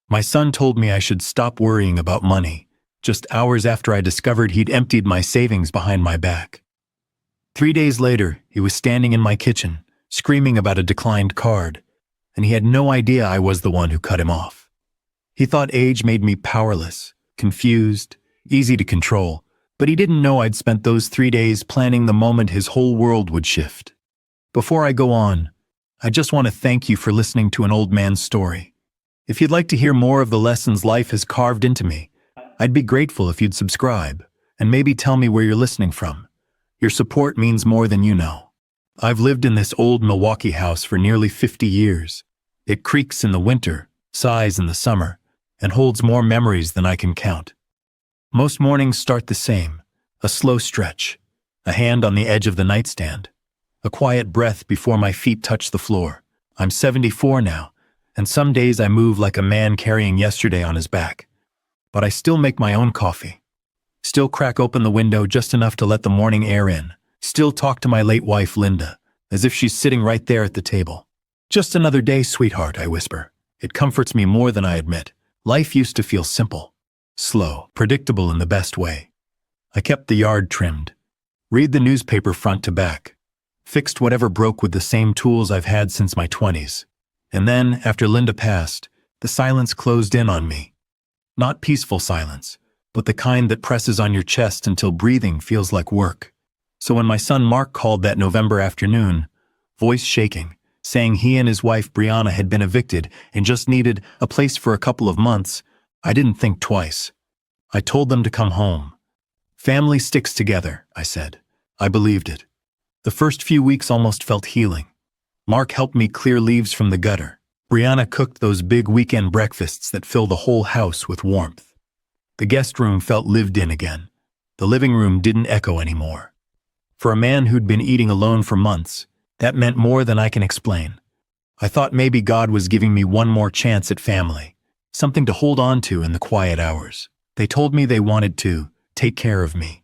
My son told me I should stop worrying about money, just hours after I discovered he'd emptied my savings behind my back. 3 days later, he was standing in my kitchen, screaming about a declined card, and he had no idea I was the one who cut him off. He thought age made me powerless, confused, easy to control, but he didn't know I'd spent those 3 days planning the moment his whole world would shift. Before I go on, I just want to thank you for listening to an old man's story. If you'd like to hear more of the lessons life has carved into me, I'd be grateful if you'd subscribe and maybe tell me where you're listening from. Your support means more than you know. I've lived in this old Milwaukee house for nearly 50 years. It creaks in the winter, sighs in the summer, and holds more memories than I can count. Most mornings start the same, a slow stretch, a hand on the edge of the nightstand, a quiet breath before my feet touch the floor. I'm 74 now, and some days I move like a man carrying yesterday on his back. But I still make my own coffee, still crack open the window just enough to let the morning air in, still talk to my late wife Linda, as if she's sitting right there at the table. Just another day, sweetheart, I whisper. It comforts me more than I admit. Life used to feel simple, slow, predictable in the best way. I kept the yard trimmed, read the newspaper front to back, fixed whatever broke with the same tools I've had since my 20s. And then, after Linda passed, the silence closed in on me. Not peaceful silence, but the kind that presses on your chest until breathing feels like work. So when my son Mark called that November afternoon, voice shaking, saying he and his wife Brianna had been evicted and just needed a place for a couple of months, I didn't think twice. I told them to come home. Family sticks together, I said. I believed it. The first few weeks almost felt healing. Mark helped me clear leaves from the gutter. Brianna cooked those big weekend breakfasts that fill the whole house with warmth. The guest room felt lived in again. The living room didn't echo anymore. For a man who'd been eating alone for months, that meant more than I can explain. I thought maybe God was giving me one more chance at family, something to hold on to in the quiet hours. They told me they wanted to take care of me.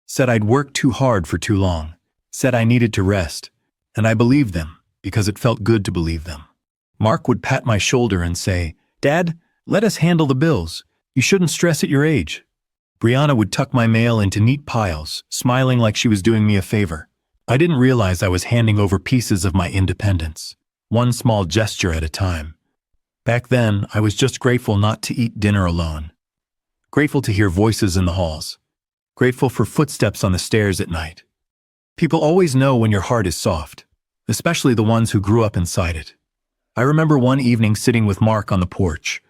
Said I'd worked too hard for too long. Said I needed to rest. And I believed them because it felt good to believe them. Mark would pat my shoulder and say, "Dad, let us handle the bills. You shouldn't stress at your age." Brianna would tuck my mail into neat piles, smiling like she was doing me a favor. I didn't realize I was handing over pieces of my independence, one small gesture at a time. Back then, I was just grateful not to eat dinner alone. Grateful to hear voices in the halls. Grateful for footsteps on the stairs at night. People always know when your heart is soft, especially the ones who grew up inside it. I remember one evening sitting with Mark on the porch.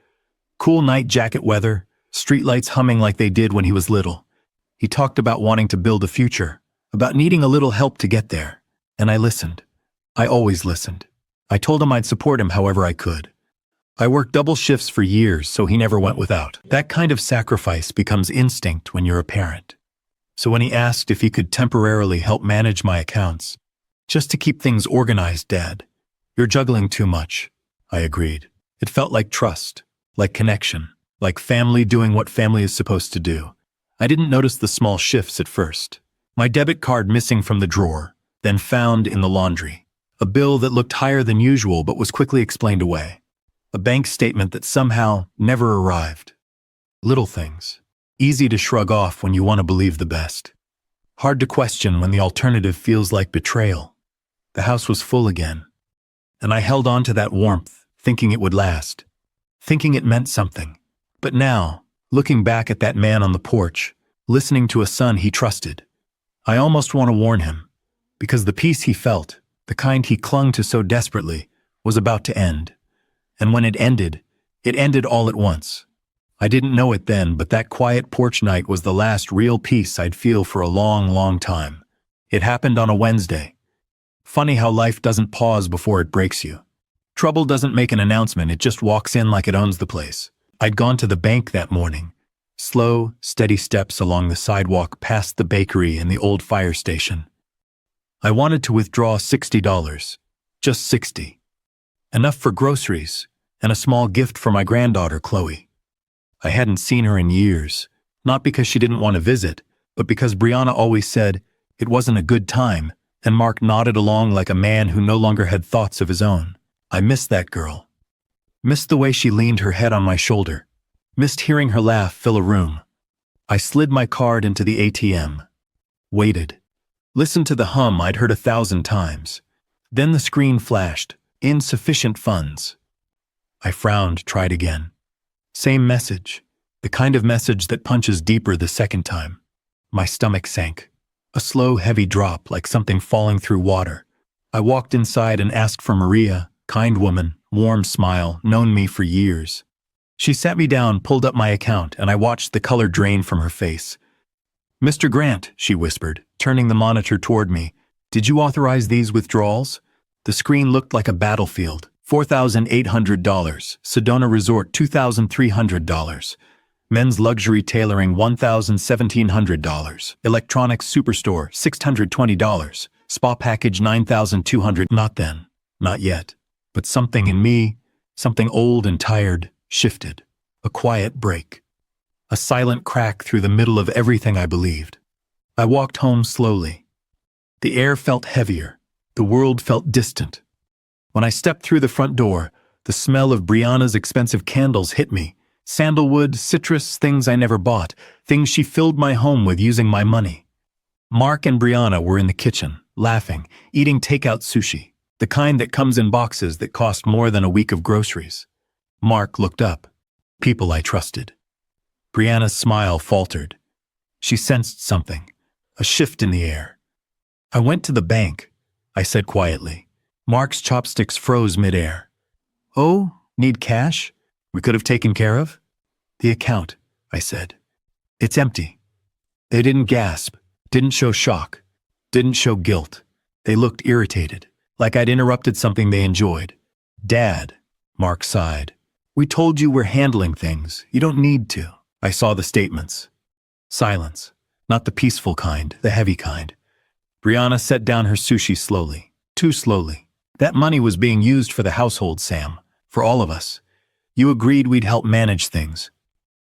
Cool night jacket weather, streetlights humming like they did when he was little. He talked about wanting to build a future, about needing a little help to get there. And I listened. I always listened. I told him I'd support him however I could. I worked double shifts for years, so he never went without. That kind of sacrifice becomes instinct when you're a parent. So when he asked if he could temporarily help manage my accounts, just to keep things organized, Dad, "You're juggling too much," I agreed. It felt like trust, like connection, like family doing what family is supposed to do. I didn't notice the small shifts at first. My debit card missing from the drawer, then found in the laundry. A bill that looked higher than usual but was quickly explained away. A bank statement that somehow never arrived. Little things. Easy to shrug off when you want to believe the best. Hard to question when the alternative feels like betrayal. The house was full again. And I held on to that warmth, thinking it would last. Thinking it meant something. But now, looking back at that man on the porch, listening to a son he trusted, I almost want to warn him, because the peace he felt, the kind he clung to so desperately, was about to end. And when it ended all at once. I didn't know it then, but that quiet porch night was the last real peace I'd feel for a long, long time. It happened on a Wednesday. Funny how life doesn't pause before it breaks you. Trouble doesn't make an announcement, it just walks in like it owns the place. I'd gone to the bank that morning. Slow, steady steps along the sidewalk past the bakery and the old fire station. I wanted to withdraw $60. Just 60. Enough for groceries and a small gift for my granddaughter, Chloe. I hadn't seen her in years, not because she didn't want to visit, but because Brianna always said it wasn't a good time, and Mark nodded along like a man who no longer had thoughts of his own. I missed that girl. Missed the way she leaned her head on my shoulder. Missed hearing her laugh fill a room. I slid my card into the ATM. Waited. Listened to the hum I'd heard 1,000 times. Then the screen flashed. Insufficient funds. I frowned, tried again. Same message. The kind of message that punches deeper the second time. My stomach sank. A slow, heavy drop, like something falling through water. I walked inside and asked for Maria, kind woman, warm smile, known me for years. She sat me down, pulled up my account, and I watched the color drain from her face. "Mr. Grant," she whispered, turning the monitor toward me, "did you authorize these withdrawals?" The screen looked like a battlefield. $4,800. Sedona Resort, $2,300. Men's luxury tailoring, $1,700. Electronics superstore, $620. Spa package, $9,200. Not then. Not yet. But something in me, something old and tired, shifted. A quiet break. A silent crack through the middle of everything I believed. I walked home slowly. The air felt heavier. The world felt distant. When I stepped through the front door, the smell of Brianna's expensive candles hit me. Sandalwood, citrus, things I never bought, things she filled my home with using my money. Mark and Brianna were in the kitchen, laughing, eating takeout sushi, the kind that comes in boxes that cost more than a week of groceries. Mark looked up. People I trusted. Brianna's smile faltered. She sensed something, a shift in the air. "I went to the bank," I said quietly. Mark's chopsticks froze midair. "Oh, need cash? We could have taken care of?" "The account," I said. "It's empty." They didn't gasp, didn't show shock, didn't show guilt. They looked irritated, like I'd interrupted something they enjoyed. "Dad," Mark sighed. "We told you we're handling things. You don't need to." I saw the statements. Silence. Not the peaceful kind, the heavy kind. Brianna set down her sushi slowly, too slowly. "That money was being used for the household, Sam, for all of us. You agreed we'd help manage things."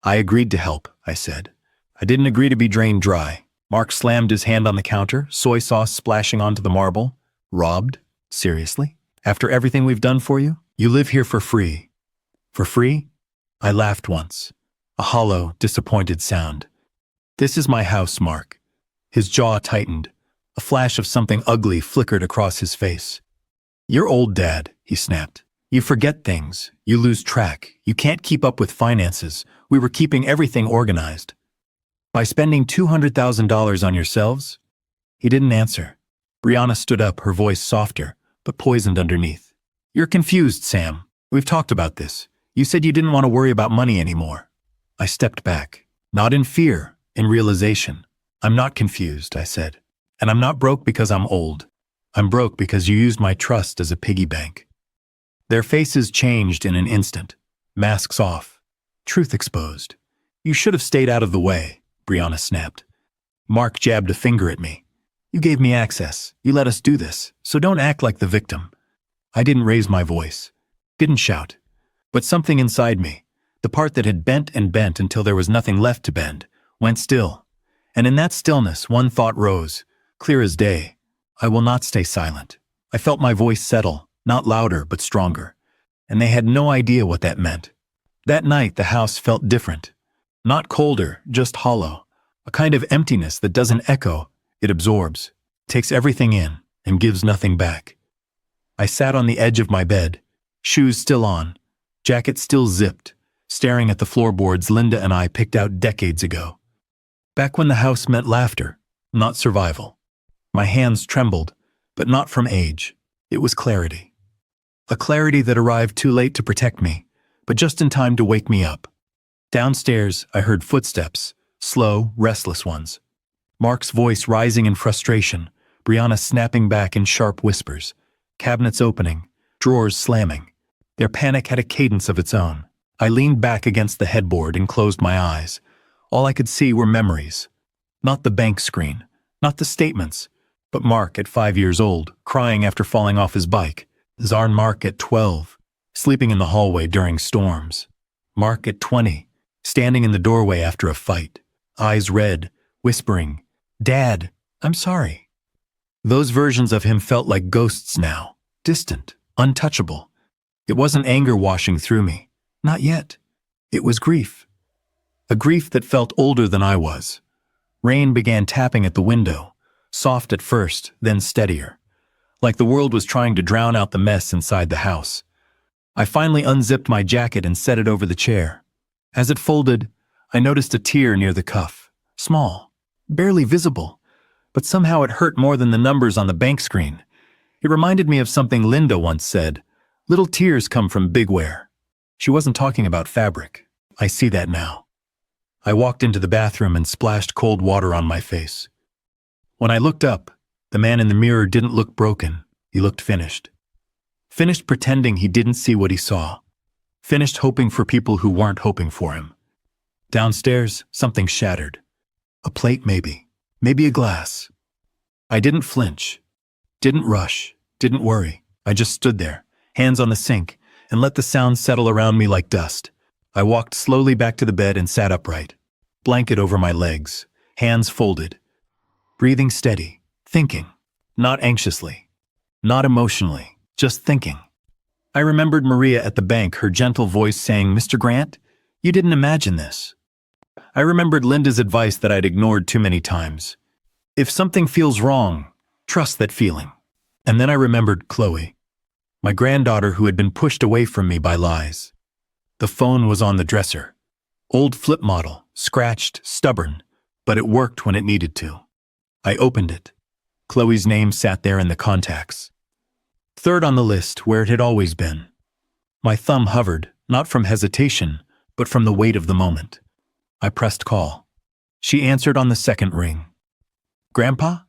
"I agreed to help," I said. "I didn't agree to be drained dry." Mark slammed his hand on the counter, soy sauce splashing onto the marble. "Robbed? Seriously? After everything we've done for you? You live here for free." "For free?" I laughed once. A hollow, disappointed sound. "This is my house, Mark." His jaw tightened. A flash of something ugly flickered across his face. "You're old, Dad," he snapped. "You forget things. You lose track. You can't keep up with finances. We were keeping everything organized." "By spending $200,000 on yourselves?" He didn't answer. Brianna stood up, her voice softer, but poisoned underneath. "You're confused, Sam. We've talked about this. You said you didn't want to worry about money anymore." I stepped back. Not in fear, in realization. "I'm not confused," I said. "And I'm not broke because I'm old. I'm broke because you used my trust as a piggy bank." Their faces changed in an instant. Masks off. Truth exposed. "You should have stayed out of the way," Brianna snapped. Mark jabbed a finger at me. "You gave me access. You let us do this, so don't act like the victim." I didn't raise my voice. Didn't shout. But something inside me, the part that had bent and bent until there was nothing left to bend, went still. And in that stillness, one thought rose, clear as day. I will not stay silent. I felt my voice settle, not louder but stronger. And they had no idea what that meant. That night, the house felt different. Not colder, just hollow. A kind of emptiness that doesn't echo, it absorbs, takes everything in, and gives nothing back. I sat on the edge of my bed, shoes still on, jacket still zipped, staring at the floorboards Linda and I picked out decades ago. Back when the house meant laughter, not survival. My hands trembled, but not from age. It was clarity. A clarity that arrived too late to protect me, but just in time to wake me up. Downstairs, I heard footsteps, slow, restless ones. Mark's voice rising in frustration, Brianna snapping back in sharp whispers, cabinets opening, drawers slamming. Their panic had a cadence of its own. I leaned back against the headboard and closed my eyes. All I could see were memories. Not the bank screen, not the statements, but Mark at 5 years old, crying after falling off his bike. Zarn Mark at 12, sleeping in the hallway during storms. Mark at 20, standing in the doorway after a fight, eyes red, whispering, "Dad, I'm sorry." Those versions of him felt like ghosts now, distant, untouchable. It wasn't anger washing through me. Not yet. It was grief. A grief that felt older than I was. Rain began tapping at the window, soft at first, then steadier, like the world was trying to drown out the mess inside the house. I finally unzipped my jacket and set it over the chair. As it folded, I noticed a tear near the cuff. Small, barely visible, but somehow it hurt more than the numbers on the bank screen. It reminded me of something Linda once said, "Little tears come from big wear." She wasn't talking about fabric. I see that now. I walked into the bathroom and splashed cold water on my face. When I looked up, the man in the mirror didn't look broken. He looked finished. Finished pretending he didn't see what he saw. Finished hoping for people who weren't hoping for him. Downstairs, something shattered. A plate maybe. Maybe a glass. I didn't flinch. Didn't rush. Didn't worry. I just stood there, hands on the sink, and let the sound settle around me like dust. I walked slowly back to the bed and sat upright. Blanket over my legs, hands folded. Breathing steady, thinking. Not anxiously. Not emotionally, just thinking. I remembered Maria at the bank, her gentle voice saying, "Mr. Grant, you didn't imagine this." I remembered Linda's advice that I'd ignored too many times. If something feels wrong, trust that feeling. And then I remembered Chloe, my granddaughter who had been pushed away from me by lies. The phone was on the dresser. Old flip model, scratched, stubborn, but it worked when it needed to. I opened it. Chloe's name sat there in the contacts. Third on the list, where it had always been. My thumb hovered, not from hesitation, but from the weight of the moment. I pressed call. She answered on the second ring. "Grandpa?"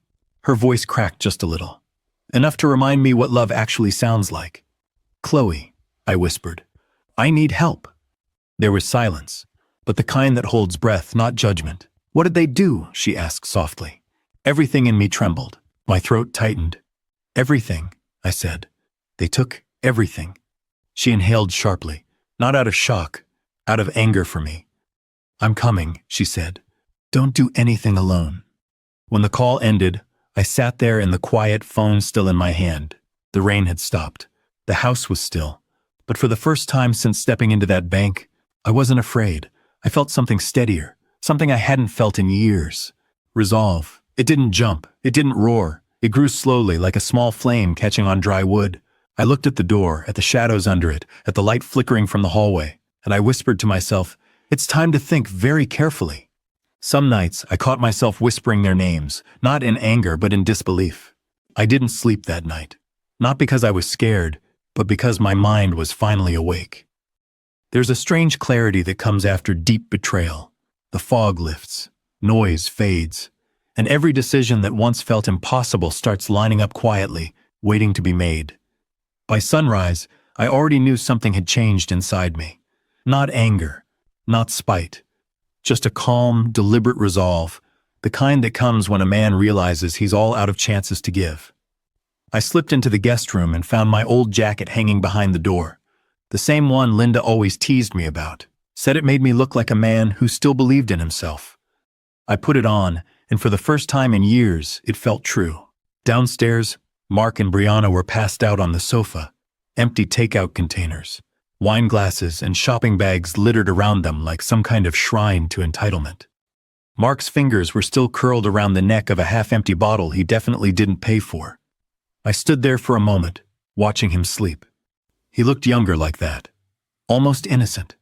Her voice cracked just a little. Enough to remind me what love actually sounds like. "Chloe," I whispered. "I need help." There was silence, but the kind that holds breath, not judgment. "What did they do?" she asked softly. Everything in me trembled. My throat tightened. "Everything," I said. "They took everything." She inhaled sharply, not out of shock, out of anger for me. "I'm coming," she said. "Don't do anything alone." When the call ended, I sat there in the quiet, phone still in my hand. The rain had stopped. The house was still. But for the first time since stepping into that bank, I wasn't afraid. I felt something steadier, something I hadn't felt in years. Resolve. It didn't jump. It didn't roar. It grew slowly, like a small flame catching on dry wood. I looked at the door, at the shadows under it, at the light flickering from the hallway, and I whispered to myself, "It's time to think very carefully." Some nights, I caught myself whispering their names, not in anger but in disbelief. I didn't sleep that night. Not because I was scared, but because my mind was finally awake. There's a strange clarity that comes after deep betrayal. The fog lifts, noise fades, and every decision that once felt impossible starts lining up quietly, waiting to be made. By sunrise, I already knew something had changed inside me. Not anger, not spite, just a calm, deliberate resolve, the kind that comes when a man realizes he's all out of chances to give. I slipped into the guest room and found my old jacket hanging behind the door. The same one Linda always teased me about, said it made me look like a man who still believed in himself. I put it on, and for the first time in years, it felt true. Downstairs, Mark and Brianna were passed out on the sofa, empty takeout containers, wine glasses and shopping bags littered around them like some kind of shrine to entitlement. Mark's fingers were still curled around the neck of a half-empty bottle he definitely didn't pay for. I stood there for a moment, watching him sleep. He looked younger like that, almost innocent,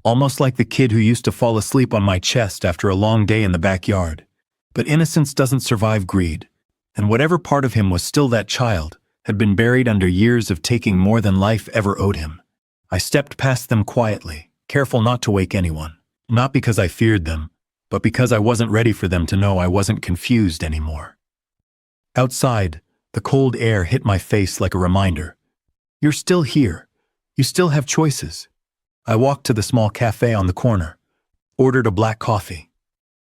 almost like the kid who used to fall asleep on my chest after a long day in the backyard. But innocence doesn't survive greed, and whatever part of him was still that child had been buried under years of taking more than life ever owed him. I stepped past them quietly, careful not to wake anyone, not because I feared them, but because I wasn't ready for them to know I wasn't confused anymore. Outside, the cold air hit my face like a reminder. You're still here. You still have choices. I walked to the small cafe on the corner, ordered a black coffee,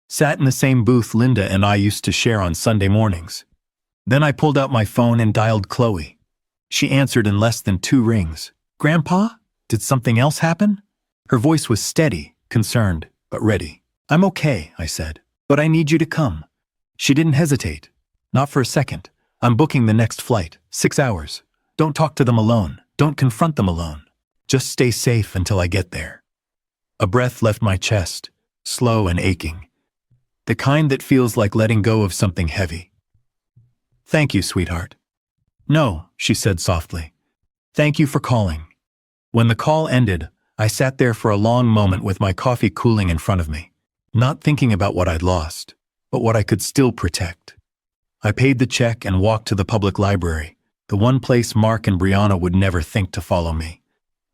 sat in the same booth Linda and I used to share on Sunday mornings. Then I pulled out my phone and dialed Chloe. She answered in less than 2 rings. "Grandpa? Did something else happen?" Her voice was steady, concerned, but ready. "I'm okay," I said, "but I need you to come." She didn't hesitate. "Not for a second. I'm booking the next flight, 6 hours. Don't talk to them alone." Don't confront them alone. Just stay safe until I get there. A breath left my chest, slow and aching. The kind that feels like letting go of something heavy. Thank you, sweetheart. No, she said softly. Thank you for calling. When the call ended, I sat there for a long moment with my coffee cooling in front of me, not thinking about what I'd lost, but what I could still protect. I paid the check and walked to the public library, the one place Mark and Brianna would never think to follow me.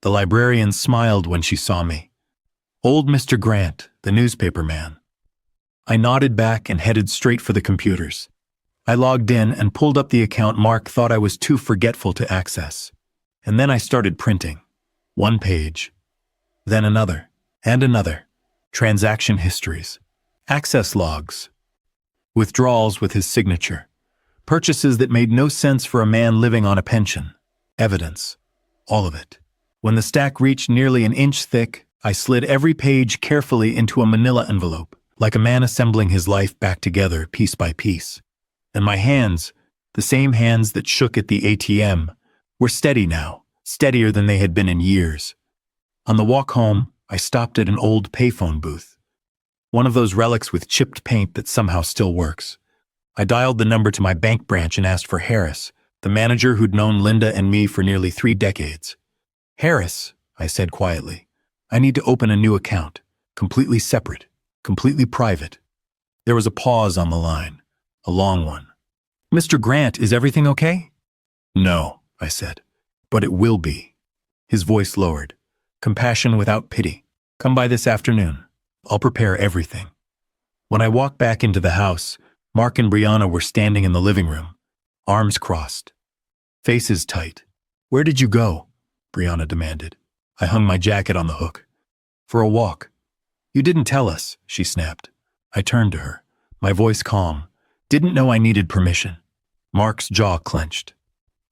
The librarian smiled when she saw me. Old Mr. Grant, the newspaper man. I nodded back and headed straight for the computers. I logged in and pulled up the account Mark thought I was too forgetful to access. And then I started printing. One page, then another, and another. Transaction histories, access logs, withdrawals with his signature, purchases that made no sense for a man living on a pension, evidence, all of it. When the stack reached nearly an inch thick, I slid every page carefully into a manila envelope, like a man assembling his life back together piece by piece. And my hands, the same hands that shook at the ATM, were steady now, steadier than they had been in years. On the walk home, I stopped at an old payphone booth, one of those relics with chipped paint that somehow still works. I dialed the number to my bank branch and asked for Harris, the manager who'd known Linda and me for nearly 3 decades. Harris, I said quietly, I need to open a new account, completely separate, completely private. There was a pause on the line, a long one. Mr. Grant, is everything okay? No, I said, but it will be. His voice lowered. Compassion without pity. Come by this afternoon. I'll prepare everything. When I walked back into the house, Mark and Brianna were standing in the living room, arms crossed, faces tight. Where did you go? Brianna demanded. I hung my jacket on the hook. For a walk. You didn't tell us, she snapped. I turned to her, my voice calm. Didn't know I needed permission. Mark's jaw clenched.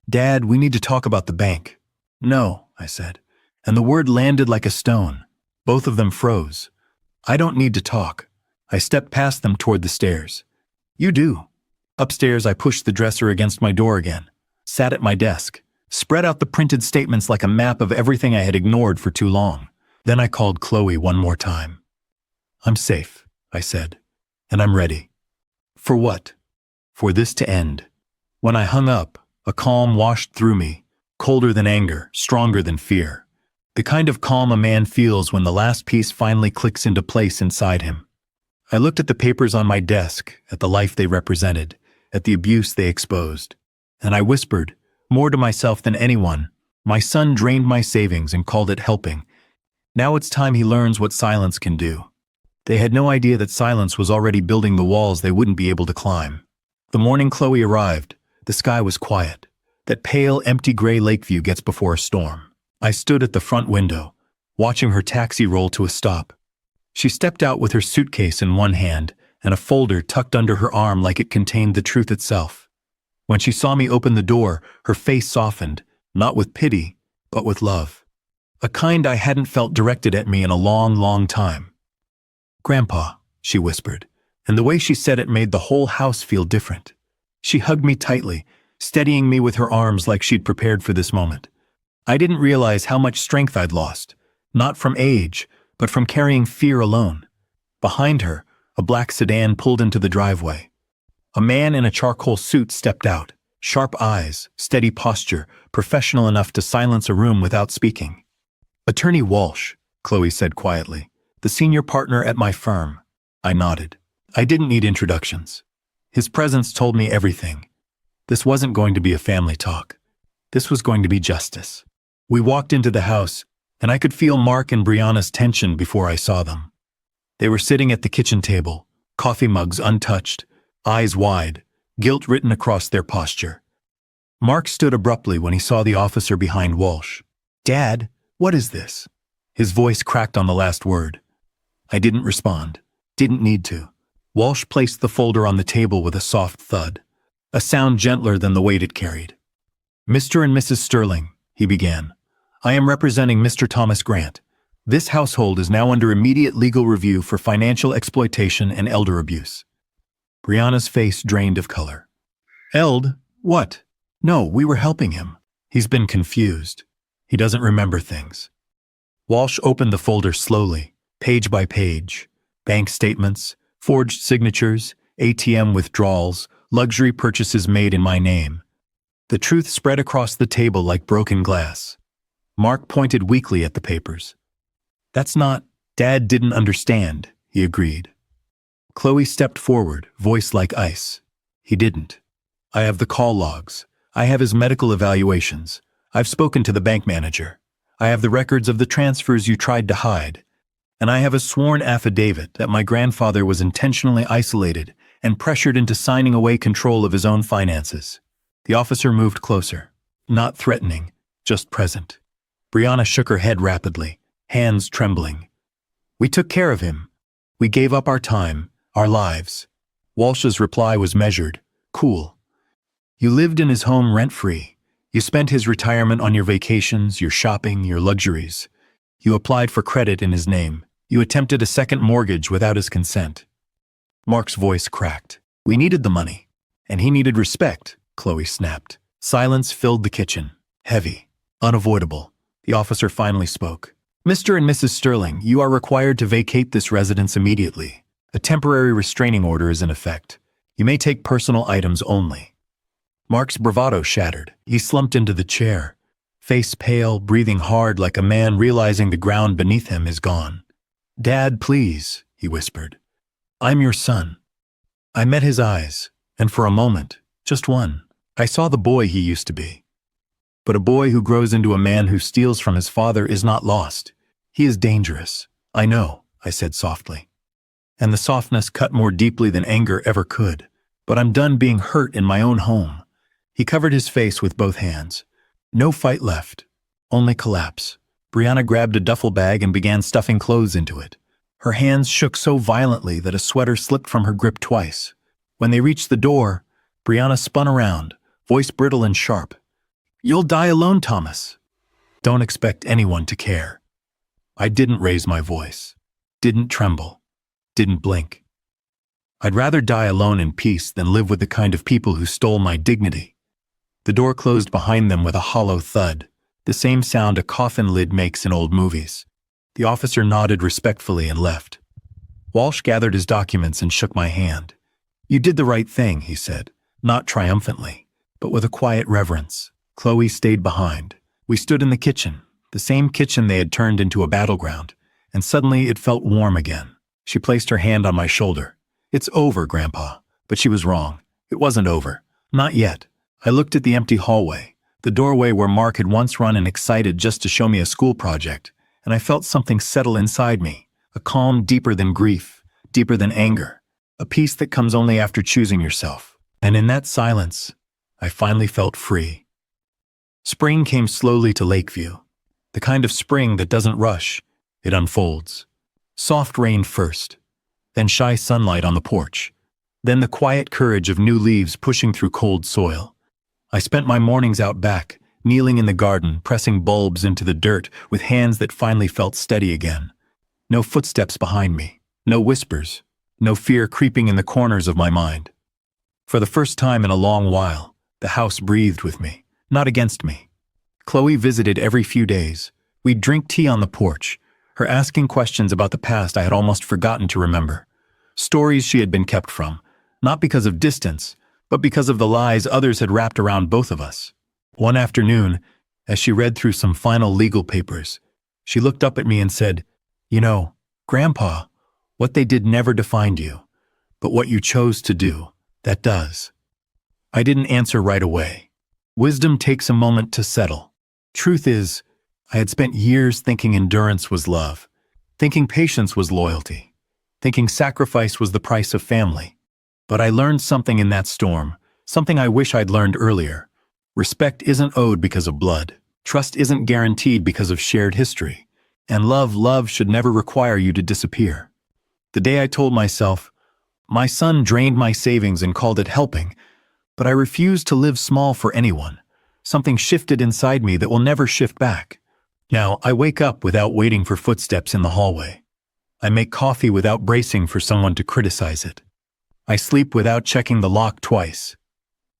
Dad, we need to talk about the bank. No, I said, and the word landed like a stone. Both of them froze. I don't need to talk. I stepped past them toward the stairs. You do. Upstairs, I pushed the dresser against my door again, sat at my desk, spread out the printed statements like a map of everything I had ignored for too long. Then I called Chloe one more time. I'm safe, I said, and I'm ready. For what? For this to end. When I hung up, a calm washed through me, colder than anger, stronger than fear. The kind of calm a man feels when the last piece finally clicks into place inside him. I looked at the papers on my desk, at the life they represented, at the abuse they exposed, and I whispered, more to myself than anyone, my son drained my savings and called it helping. Now it's time he learns what silence can do. They had no idea that silence was already building the walls they wouldn't be able to climb. The morning Chloe arrived, the sky was quiet. That pale, empty gray Lakeview gets before a storm. I stood at the front window, watching her taxi roll to a stop. She stepped out with her suitcase in one hand and a folder tucked under her arm like it contained the truth itself. When she saw me open the door, her face softened, not with pity, but with love. A kind I hadn't felt directed at me in a long, long time. Grandpa, she whispered, and the way she said it made the whole house feel different. She hugged me tightly, steadying me with her arms like she'd prepared for this moment. I didn't realize how much strength I'd lost, not from age, but from carrying fear alone. Behind her, a black sedan pulled into the driveway. A man in a charcoal suit stepped out, sharp eyes, steady posture, professional enough to silence a room without speaking. Attorney Walsh, Chloe said quietly, the senior partner at my firm. I nodded. I didn't need introductions. His presence told me everything. This wasn't going to be a family talk. This was going to be justice. We walked into the house, and I could feel Mark and Brianna's tension before I saw them. They were sitting at the kitchen table, coffee mugs untouched, eyes wide, guilt written across their posture. Mark stood abruptly when he saw the officer behind Walsh. Dad, what is this? His voice cracked on the last word. I didn't respond. Didn't need to. Walsh placed the folder on the table with a soft thud, a sound gentler than the weight it carried. Mr. and Mrs. Sterling, he began, I am representing Mr. Thomas Grant. This household is now under immediate legal review for financial exploitation and elder abuse. Brianna's face drained of color. What? No, we were helping him. He's been confused. He doesn't remember things. Walsh opened the folder slowly, page by page. Bank statements, forged signatures, ATM withdrawals, luxury purchases made in my name. The truth spread across the table like broken glass. Mark pointed weakly at the papers. That's not, Dad didn't understand, he agreed. Chloe stepped forward, voice like ice. He didn't. I have the call logs. I have his medical evaluations. I've spoken to the bank manager. I have the records of the transfers you tried to hide. And I have a sworn affidavit that my grandfather was intentionally isolated and pressured into signing away control of his own finances. The officer moved closer, not threatening, just present. Brianna shook her head rapidly, hands trembling. We took care of him. We gave up our time, our lives. Walsh's reply was measured, cool. You lived in his home rent-free. You spent his retirement on your vacations, your shopping, your luxuries. You applied for credit in his name. You attempted a second mortgage without his consent. Mark's voice cracked. We needed the money. And he needed respect, Chloe snapped. Silence filled the kitchen. Heavy. Unavoidable. The officer finally spoke. Mr. and Mrs. Sterling, you are required to vacate this residence immediately. A temporary restraining order is in effect. You may take personal items only. Mark's bravado shattered. He slumped into the chair, face pale, breathing hard like a man realizing the ground beneath him is gone. Dad, please, he whispered. I'm your son. I met his eyes, and for a moment, just one, I saw the boy he used to be. But a boy who grows into a man who steals from his father is not lost. He is dangerous. I know, I said softly. And the softness cut more deeply than anger ever could. But I'm done being hurt in my own home. He covered his face with both hands. No fight left, only collapse. Brianna grabbed a duffel bag and began stuffing clothes into it. Her hands shook so violently that a sweater slipped from her grip twice. When they reached the door, Brianna spun around, voice brittle and sharp. You'll die alone, Thomas. Don't expect anyone to care. I didn't raise my voice, didn't tremble, didn't blink. I'd rather die alone in peace than live with the kind of people who stole my dignity. The door closed behind them with a hollow thud, the same sound a coffin lid makes in old movies. The officer nodded respectfully and left. Walsh gathered his documents and shook my hand. You did the right thing, he said, not triumphantly, but with a quiet reverence. Chloe stayed behind. We stood in the kitchen, the same kitchen they had turned into a battleground, and suddenly it felt warm again. She placed her hand on my shoulder. It's over, Grandpa. But she was wrong. It wasn't over. Not yet. I looked at the empty hallway, the doorway where Mark had once run and excited just to show me a school project, and I felt something settle inside me, a calm deeper than grief, deeper than anger, a peace that comes only after choosing yourself. And in that silence, I finally felt free. Spring came slowly to Lakeview, the kind of spring that doesn't rush, it unfolds. Soft rain first, then shy sunlight on the porch, then the quiet courage of new leaves pushing through cold soil. I spent my mornings out back, kneeling in the garden, pressing bulbs into the dirt with hands that finally felt steady again. No footsteps behind me, no whispers, no fear creeping in the corners of my mind. For the first time in a long while, the house breathed with me, not against me. Chloe visited every few days. We'd drink tea on the porch, her asking questions about the past I had almost forgotten to remember. Stories she had been kept from, not because of distance, but because of the lies others had wrapped around both of us. One afternoon, as she read through some final legal papers, she looked up at me and said, You know, Grandpa, what they did never defined you, but what you chose to do, that does. I didn't answer right away. Wisdom takes a moment to settle. Truth is, I had spent years thinking endurance was love, thinking patience was loyalty, thinking sacrifice was the price of family. But I learned something in that storm, something I wish I'd learned earlier. Respect isn't owed because of blood. Trust isn't guaranteed because of shared history. And love should never require you to disappear. The day I told myself, my son drained my savings and called it helping, but I refused to live small for anyone. Something shifted inside me that will never shift back. Now, I wake up without waiting for footsteps in the hallway. I make coffee without bracing for someone to criticize it. I sleep without checking the lock twice.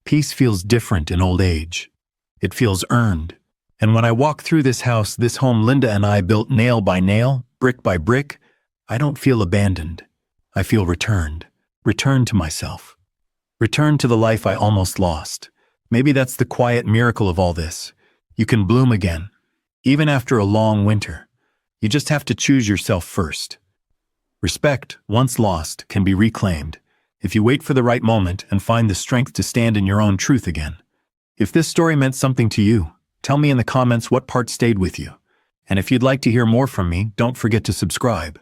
Peace feels different in old age. It feels earned. And when I walk through this house, this home Linda and I built nail by nail, brick by brick, I don't feel abandoned. I feel returned. Returned to myself. Returned to the life I almost lost. Maybe that's the quiet miracle of all this. You can bloom again, even after a long winter. You just have to choose yourself first. Respect, once lost, can be reclaimed if you wait for the right moment and find the strength to stand in your own truth again. If this story meant something to you, tell me in the comments what part stayed with you. And if you'd like to hear more from me, don't forget to subscribe.